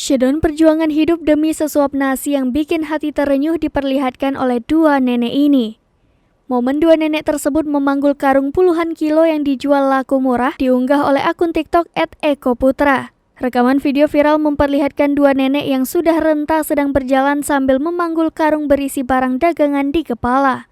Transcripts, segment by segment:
Syedon perjuangan hidup demi sesuap nasi yang bikin hati terenyuh diperlihatkan oleh dua nenek ini. Momen dua nenek tersebut memanggul karung puluhan kilo yang dijual laku murah diunggah oleh akun TikTok @ekoputra. Rekaman video viral memperlihatkan dua nenek yang sudah renta sedang berjalan sambil memanggul karung berisi barang dagangan di kepala.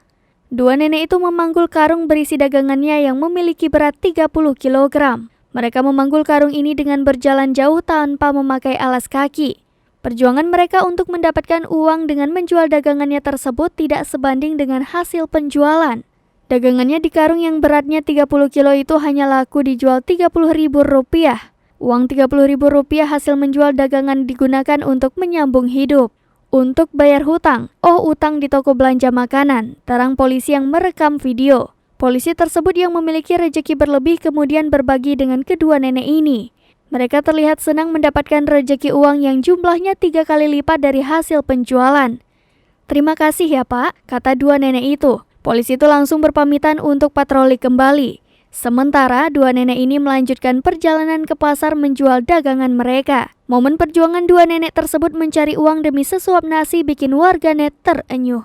Dua nenek itu memanggul karung berisi dagangannya yang memiliki berat 30 kg. Mereka memanggul karung ini dengan berjalan jauh tanpa memakai alas kaki. Perjuangan mereka untuk mendapatkan uang dengan menjual dagangannya tersebut tidak sebanding dengan hasil penjualan. Dagangannya di karung yang beratnya 30 kilo itu hanya laku dijual Rp30.000. Uang Rp30.000 hasil menjual dagangan digunakan untuk menyambung hidup. Untuk bayar hutang, utang di toko belanja makanan, terang polisi yang merekam video. Polisi tersebut yang memiliki rejeki berlebih kemudian berbagi dengan kedua nenek ini. Mereka terlihat senang mendapatkan rejeki uang yang jumlahnya 3 kali lipat dari hasil penjualan. "Terima kasih ya Pak," kata dua nenek itu. Polisi itu langsung berpamitan untuk patroli kembali. Sementara dua nenek ini melanjutkan perjalanan ke pasar menjual dagangan mereka. Momen perjuangan dua nenek tersebut mencari uang demi sesuap nasi bikin warganet terenyuh.